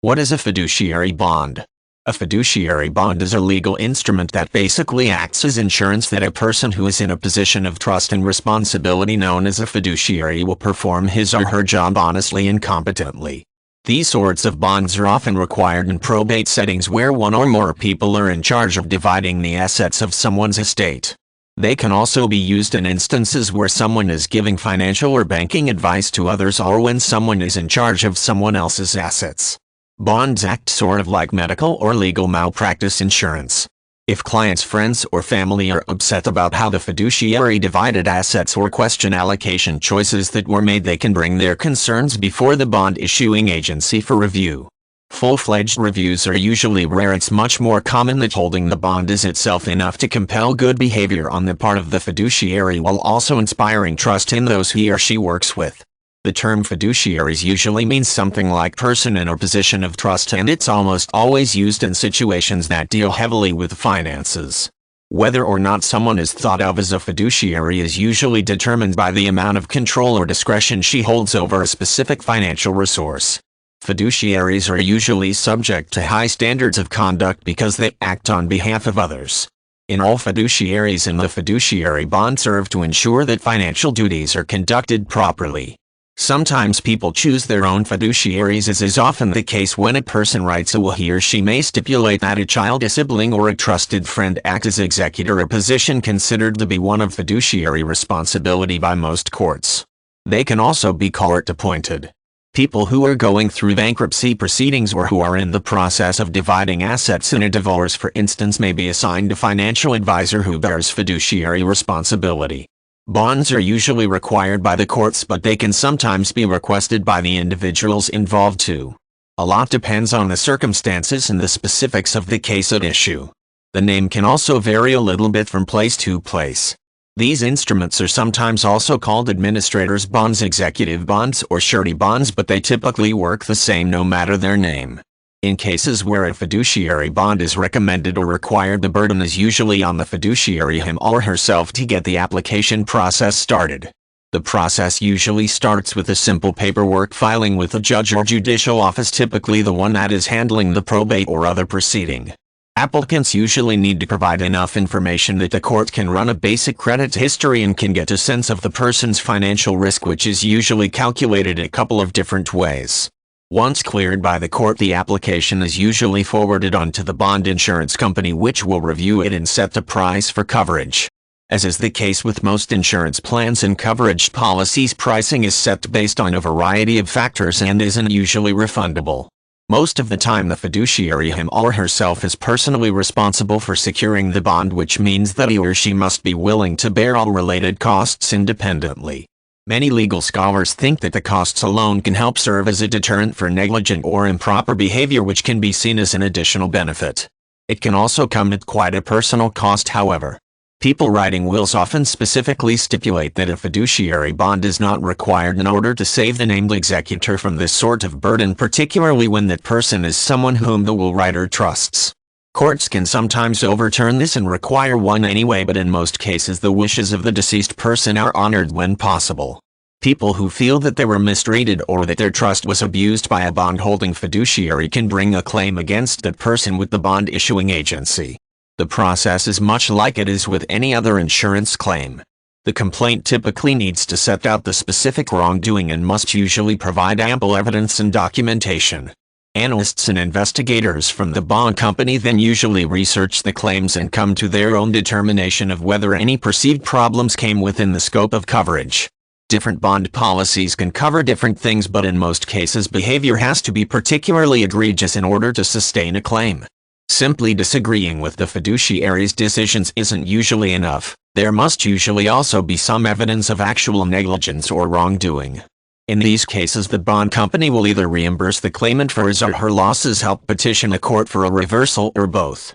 What is a fiduciary bond? A fiduciary bond is a legal instrument that basically acts as insurance that a person who is in a position of trust and responsibility known as a fiduciary will perform his or her job honestly and competently. These sorts of bonds are often required in probate settings where one or more people are in charge of dividing the assets of someone's estate. They can also be used in instances where someone is giving financial or banking advice to others or when someone is in charge of someone else's assets. Bonds act sort of like medical or legal malpractice insurance. If clients' friends or family are upset about how the fiduciary divided assets or question allocation choices that were made, they can bring their concerns before the bond issuing agency for review. Full-fledged reviews are usually rare. It's much more common that holding the bond is itself enough to compel good behavior on the part of the fiduciary while also inspiring trust in those he or she works with. The term fiduciaries usually means something like person in a position of trust, and it's almost always used in situations that deal heavily with finances. Whether or not someone is thought of as a fiduciary is usually determined by the amount of control or discretion she holds over a specific financial resource. Fiduciaries are usually subject to high standards of conduct because they act on behalf of others. In all, fiduciaries in the fiduciary bond serve to ensure that financial duties are conducted properly. Sometimes people choose their own fiduciaries, as is often the case when a person writes a will. He or she may stipulate that a child, a sibling, or a trusted friend act as executor, a position considered to be one of fiduciary responsibility by most courts. They can also be court-appointed. People who are going through bankruptcy proceedings or who are in the process of dividing assets in a divorce, for instance, may be assigned a financial advisor who bears fiduciary responsibility. Bonds are usually required by the courts, but they can sometimes be requested by the individuals involved too. A lot depends on the circumstances and the specifics of the case at issue. The name can also vary a little bit from place to place. These instruments are sometimes also called administrators' bonds, executive bonds, or surety bonds, but they typically work the same no matter their name. In cases where a fiduciary bond is recommended or required, the burden is usually on the fiduciary him or herself to get the application process started. The process usually starts with a simple paperwork filing with a judge or judicial office, typically the one that is handling the probate or other proceeding. Applicants usually need to provide enough information that the court can run a basic credit history and can get a sense of the person's financial risk, which is usually calculated a couple of different ways. Once cleared by the court, the application is usually forwarded on to the bond insurance company, which will review it and set the price for coverage. As is the case with most insurance plans and coverage policies, pricing is set based on a variety of factors and isn't usually refundable. Most of the time, the fiduciary him or herself is personally responsible for securing the bond, which means that he or she must be willing to bear all related costs independently. Many legal scholars think that the costs alone can help serve as a deterrent for negligent or improper behavior, which can be seen as an additional benefit. It can also come at quite a personal cost, however. People writing wills often specifically stipulate that a fiduciary bond is not required in order to save the named executor from this sort of burden, particularly when that person is someone whom the will writer trusts. Courts can sometimes overturn this and require one anyway, but in most cases the wishes of the deceased person are honored when possible. People who feel that they were mistreated or that their trust was abused by a bond-holding fiduciary can bring a claim against that person with the bond-issuing agency. The process is much like it is with any other insurance claim. The complaint typically needs to set out the specific wrongdoing and must usually provide ample evidence and documentation. Analysts and investigators from the bond company then usually research the claims and come to their own determination of whether any perceived problems came within the scope of coverage. Different bond policies can cover different things, but in most cases behavior has to be particularly egregious in order to sustain a claim. Simply disagreeing with the fiduciary's decisions isn't usually enough. There must usually also be some evidence of actual negligence or wrongdoing. In these cases, the bond company will either reimburse the claimant for his or her losses, help petition a court for a reversal, or both.